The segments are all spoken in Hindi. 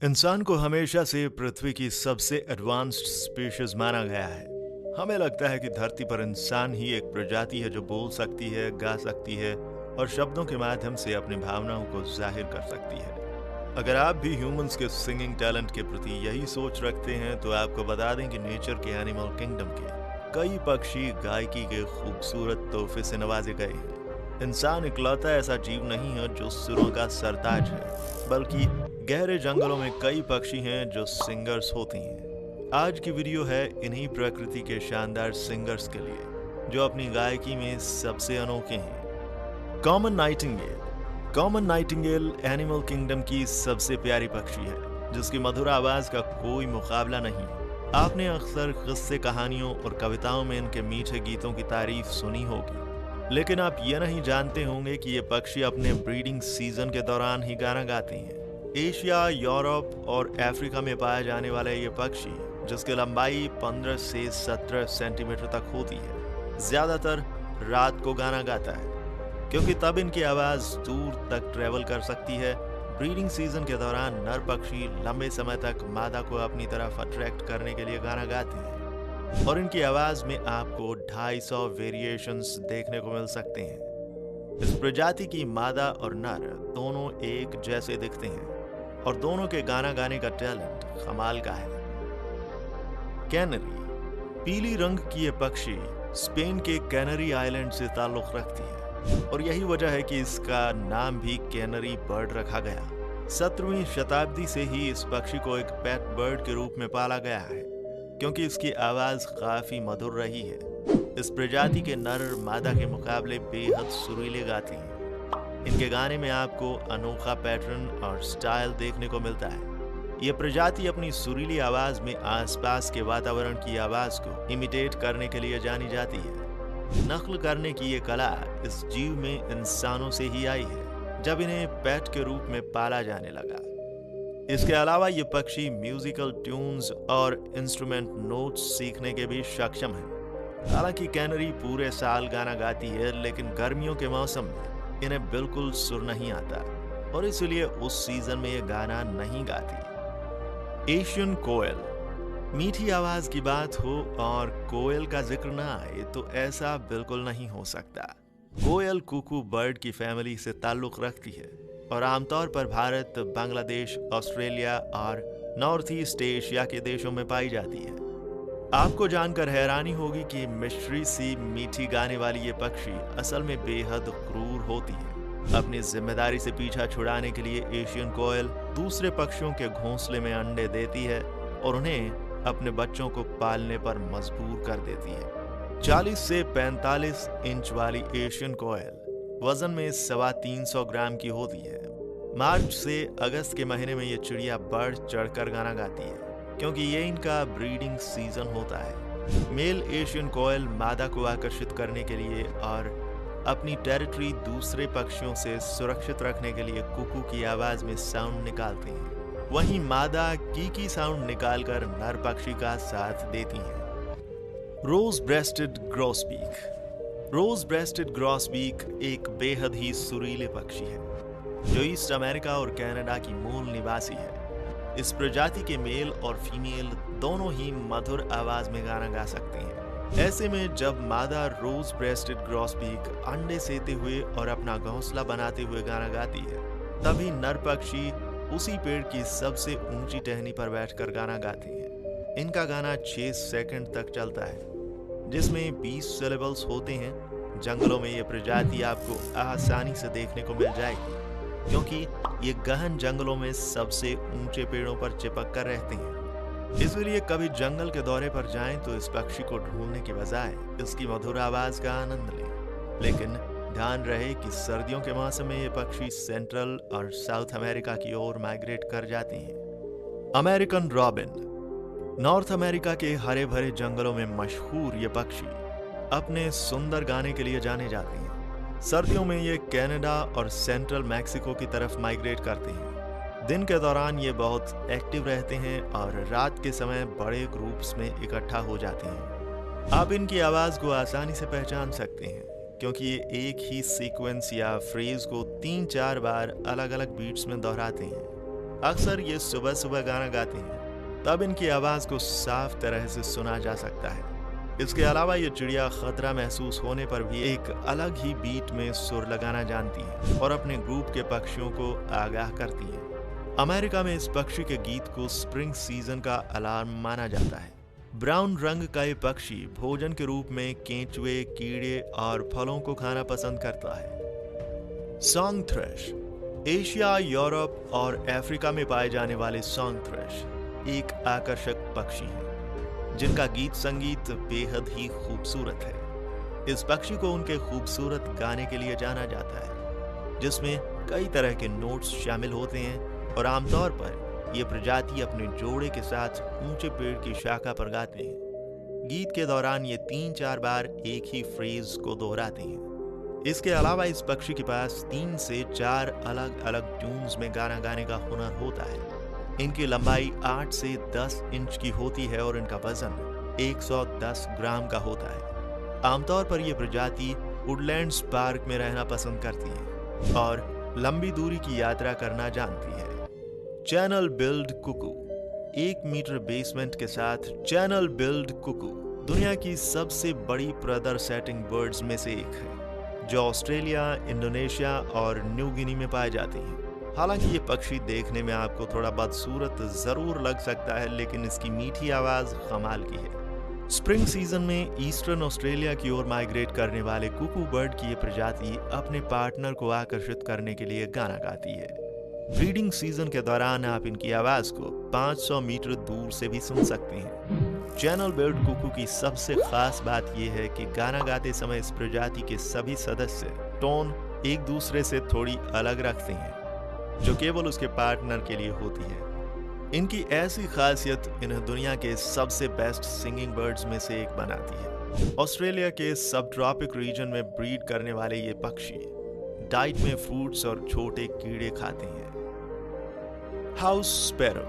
इंसान को हमेशा से पृथ्वी की सबसे एडवांस्ड स्पीशीज माना गया है। हमें लगता है कि धरती पर इंसान ही एक प्रजाति है जो बोल सकती है, गा सकती है और शब्दों के माध्यम से अपनी भावनाओं को जाहिर कर सकती है। अगर आप भी ह्यूमंस के सिंगिंग टैलेंट के प्रति यही सोच रखते हैं तो आपको बता दें कि नेचर के एनिमल किंगडम के कई पक्षी गायकी के खूबसूरत तोहफे से नवाजे गए हैं। इंसान इकलौता ऐसा जीव नहीं है जो सुरों का सरताज है, बल्कि गहरे जंगलों में कई पक्षी हैं जो सिंगर्स होती हैं। आज की वीडियो है इन्हीं प्रकृति के शानदार सिंगर्स के लिए जो अपनी गायकी में सबसे अनोखे हैं। कॉमन नाइटिंगेल एनिमल किंगडम की सबसे प्यारी पक्षी है जिसकी मधुर आवाज का कोई मुकाबला नहीं। आपने अक्सर किस्से, कहानियों और कविताओं में इनके मीठे गीतों की तारीफ सुनी होगी, लेकिन आप ये नहीं जानते होंगे कि ये पक्षी अपने ब्रीडिंग सीजन के दौरान ही गाना गाती हैं। एशिया, यूरोप और अफ्रीका में पाया जाने वाला ये पक्षी, जिसकी लंबाई 15 से 17 सेंटीमीटर तक होती है, ज्यादातर रात को गाना गाता है क्योंकि तब इनकी आवाज दूर तक ट्रेवल कर सकती है। ब्रीडिंग सीजन के दौरान नर पक्षी लंबे समय तक मादा को अपनी तरफ अट्रैक्ट करने के लिए गाना गाती हैं और इनकी आवाज में आपको 250 वेरिएशंस देखने को मिल सकते हैं। इस प्रजाति की मादा और नर दोनों एक जैसे दिखते हैं और दोनों के गाना गाने का टैलेंट कमाल का है। कैनरी, पीली रंग की ये पक्षी स्पेन के कैनरी आइलैंड से ताल्लुक रखती है और यही वजह है कि इसका नाम भी कैनरी बर्ड रखा गया। 17वीं शताब्दी से ही इस पक्षी को एक पेट बर्ड के रूप में पाला गया है क्योंकि इसकी आवाज काफी मधुर रही है। इस प्रजाति के नर मादा के मुकाबले बेहद सुरीले गाती हैं। इनके गाने में आपको अनोखा पैटर्न और स्टाइल देखने को मिलता है। ये प्रजाति अपनी सुरीली आवाज में आसपास के वातावरण की आवाज को इमिटेट करने के लिए जानी जाती है। नकल करने की ये कला इस जीव में इंसानों से ही आई है जब इन्हें पेट के रूप में पाला जाने लगा। इसके अलावा ये पक्षी म्यूजिकल ट्यून्स और इंस्ट्रूमेंट नोट्स सीखने के भी सक्षम है। हालांकि कैनरी पूरे साल गाना गाती है, लेकिन गर्मियों के मौसम में इन्हें बिल्कुल सुर नहीं आता और इसलिए उस सीजन में ये गाना नहीं गाती। एशियन कोयल, मीठी आवाज की बात हो और कोयल का जिक्र ना आए तो ऐसा बिल्कुल नहीं हो सकता। कोयल कुकू बर्ड की फैमिली से ताल्लुक रखती है और आमतौर पर भारत, बांग्लादेश, ऑस्ट्रेलिया और नॉर्थ ईस्ट एशिया के देशों में पाई जाती है। आपको जानकर हैरानी होगी कि मिस्ट्री सी मीठी गाने वाली ये पक्षी असल में बेहद क्रूर होती है। अपनी जिम्मेदारी से पीछा छुड़ाने के लिए एशियन कोयल दूसरे पक्षियों के घोंसले में अंडे देती है और उन्हें अपने बच्चों को पालने पर मजबूर कर देती है। 40 से 45 इंच वाली एशियन कोयल वजन में 325 ग्राम की होती है। मार्च से अगस्त के महीने में ये चिड़िया बढ़ चढ़कर गाना गाती है क्योंकि ये इनका ब्रीडिंग सीजन होता है। मेल एशियन कोयल मादा को आकर्षित करने के लिए और अपनी टेरिटरी दूसरे पक्षियों से सुरक्षित रखने के लिए कुकू की आवाज में साउंड निकालते हैं। वहीं मादा कीकी साउंड निकालकर नर पक्षी का साथ देती हैं। रोज ब्रेस्टेड ग्रॉसबीक एक बेहद ही सुरीले पक्षी है जो ईस्ट अमेरिका और कनाडा की मूल निवासी है। इस प्रजाति के मेल और फीमेल दोनों ही मधुर आवाज में गाना गा सकते हैं। ऐसे में जब मादा रोज ब्रेस्टेड ग्रॉसबीक अंडे सेते हुए और अपना घोंसला बनाते हुए गाना गाती है, तभी नर पक्षी उसी पेड़ की सबसे ऊंची टहनी पर बैठकर गाना गाती हैं। इनका गाना 6 सेकंड तक चलता है जिसमें 20 सिलेबल्स होते हैं। जंगलों में ये प्रजाति आपको आसानी से देखने को मिल जाएगी क्योंकि ये गहन जंगलों में सबसे ऊंचे पेड़ों पर चिपक कर रहते हैं। इसलिए कभी जंगल के दौरे पर जाएं तो इस पक्षी को ढूंढने के बजाय इसकी मधुर आवाज का आनंद लें। लेकिन ध्यान रहे कि सर्दियों के मौसम में ये पक्षी सेंट्रल और साउथ अमेरिका की ओर माइग्रेट कर जाते हैं। अमेरिकन रॉबिन, नॉर्थ अमेरिका के हरे भरे जंगलों में मशहूर ये पक्षी अपने सुंदर गाने के लिए जाने जाते हैं। सर्दियों में ये कनाडा और सेंट्रल मैक्सिको की तरफ माइग्रेट करते हैं। दिन के दौरान ये बहुत एक्टिव रहते हैं और रात के समय बड़े ग्रुप्स में इकट्ठा हो जाते हैं। आप इनकी आवाज को आसानी से पहचान सकते हैं क्योंकि ये एक ही सीक्वेंस या फ्रेज को 3-4 बार अलग अलग बीट्स में दोहराते हैं। अक्सर ये सुबह सुबह गाना गाते हैं, तब इनकी आवाज को साफ तरह से सुना जा सकता है। इसके अलावा ये चिड़िया खतरा महसूस होने पर भी एक अलग ही बीट में सुर लगाना जानती है और अपने ग्रुप के पक्षियों को आगाह करती है। अमेरिका में इस पक्षी के गीत को स्प्रिंग सीजन का अलार्म माना जाता है। ब्राउन रंग का ये पक्षी भोजन के रूप में केंचुए, कीड़े और फलों को खाना पसंद करता है। सॉन्ग थ्रश एशिया, यूरोप और अफ्रीका में पाए जाने वाले सॉन्ग थ्रश एक आकर्षक पक्षी है जिनका गीत संगीत बेहद ही खूबसूरत है। इस पक्षी को उनके खूबसूरत गाने के लिए जाना जाता है, जिसमें कई तरह के नोट्स शामिल होते हैं और आमतौर पर यह प्रजाति अपने जोड़े के साथ ऊंचे पेड़ की शाखा पर गाते हैं। गीत के दौरान ये 3-4 बार एक ही फ्रेज को दोहराते हैं। इसके अलावा इस पक्षी के पास 3 से 4 अलग अलग ट्यून्स में गाना गाने का हुनर होता है। इनकी लंबाई 8 से 10 इंच की होती है और इनका वजन 110 ग्राम का होता है। आमतौर पर यह प्रजाति वुडलैंड्स पार्क में रहना पसंद करती है और लंबी दूरी की यात्रा करना जानती है। चैनल बिल्ड कुकू 1 मीटर बेसमेंट के साथ चैनल बिल्ड कुकू दुनिया की सबसे बड़ी ब्रदर सेटिंग बर्ड्स में से एक है, जो ऑस्ट्रेलिया, इंडोनेशिया और न्यू गिनी में पाए जाते हैं। हालांकि ये पक्षी देखने में आपको थोड़ा बदसूरत जरूर लग सकता है, लेकिन इसकी मीठी आवाज कमाल की है। स्प्रिंग सीजन में ईस्टर्न ऑस्ट्रेलिया की ओर माइग्रेट करने वाले कुकू बर्ड की ये प्रजाति अपने पार्टनर को आकर्षित करने के लिए गाना गाती है। ब्रीडिंग सीजन के दौरान आप इनकी आवाज को 500 मीटर दूर से भी सुन सकते हैं। चैनल बिल्ड कुकू की सबसे खास बात यह है कि गाना गाते समय इस प्रजाति के सभी सदस्य टोन एक दूसरे से थोड़ी अलग रखते हैं, जो केवल उसके पार्टनर के लिए होती है। इनकी ऐसी खासियत इन्हें दुनिया के सबसे बेस्ट सिंगिंग बर्ड्स में से एक बनाती है। ऑस्ट्रेलिया के सब ट्रॉपिक रीजन में ब्रीड करने वाले ये पक्षी डाइट में फ्रूट्स और छोटे कीड़े खाते हैं। हाउस स्पैरो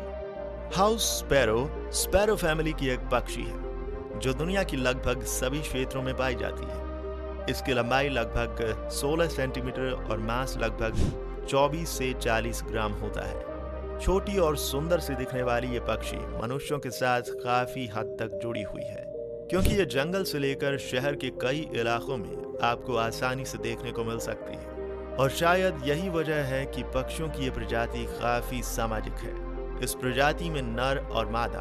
स्पैरो फैमिली की एक पक्षी है जो दुनिया की लगभग सभी क्षेत्रों में पाई जाती है। इसकी लंबाई लगभग 16 सेंटीमीटर और मांस लगभग 24 से 40 ग्राम होता है। छोटी और सुंदर सी दिखने वाली ये पक्षी मनुष्यों के साथ काफी हद तक जुड़ी हुई है, क्योंकि ये जंगल से लेकर शहर के कई इलाकों में आपको आसानी से देखने को मिल सकती है। और शायद यही वजह है कि पक्षियों की ये प्रजाति काफी सामाजिक है। इस प्रजाति में नर और मादा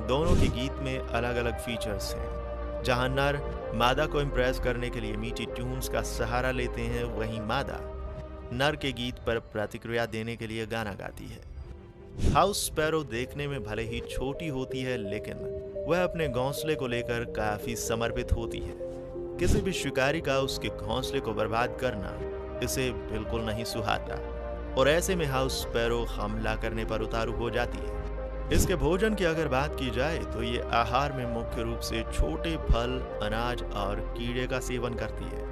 दोनों के गीत में अलग अलग फीचर्स हैं। जहां नर मादा को इम्प्रेस करने के लिए मीठी ट्यून्स का सहारा लेते हैं, वहीं मादा नर के गीत पर प्रतिक्रिया देने के लिए गाना गाती है। हाउस स्पैरो देखने में भले ही छोटी होती है, लेकिन वह अपने घोंसले को लेकर काफी समर्पित होती है। किसी भी शिकारी का उसके घोंसले को बर्बाद करना इसे बिल्कुल नहीं सुहाता, और ऐसे में हाउस स्पैरो हमला करने पर उतारू हो जाती है। इसके भोजन की अगर बात की जाए तो ये आहार में मुख्य रूप से छोटे फल, अनाज और कीड़े का सेवन करती है।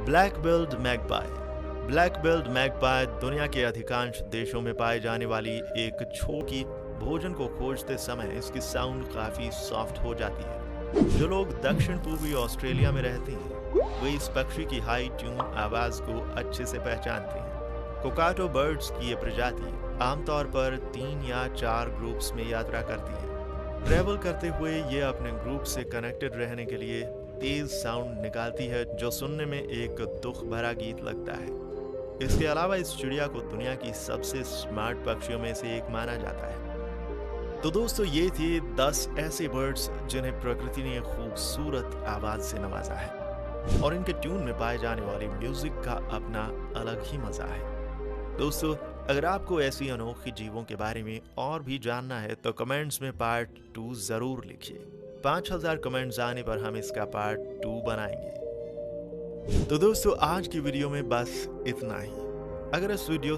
ब्लैक बिल्ड मैगपाई दुनिया के अधिकांश देशों में पाए जाने वाली एक छोटी भोजन को खोजते समय इसकी साउंड काफी सॉफ्ट हो जाती है। जो लोग दक्षिण पूर्वी ऑस्ट्रेलिया में रहते हैं वे इस पक्षी की हाई ट्यून आवाज को अच्छे से पहचानते हैं। कोकाटो बर्ड्स की ये प्रजाति आमतौर पर 3 या 4 ग्रुप्स में यात्रा करती है। ट्रेवल करते हुए ये अपने ग्रुप से कनेक्टेड रहने के लिए तेज साउंड निकालती है, जो सुनने में एक दुख भरा गीत लगता है। इसके अलावा इस चिड़िया को दुनिया की सबसे स्मार्ट पक्षियों में से एक माना जाता है। तो दोस्तों, ये थे 10 ऐसे बर्ड्स जिन्हें प्रकृति ने खूबसूरत आवाज से नवाजा है, और इनके ट्यून में पाए जाने वाली म्यूजिक का अपना अलग ही मजा है। दोस्तों, अगर आपको ऐसी अनोखी जीवों के बारे में और भी जानना है तो कमेंट्स में पार्ट 2 जरूर लिखिए। 5000 कमेंट्स आने पर हम इसका पार्ट 2 बनाएंगे। तो दोस्तों, आज की वीडियो में बस इतना ही। अगर इस वीडियो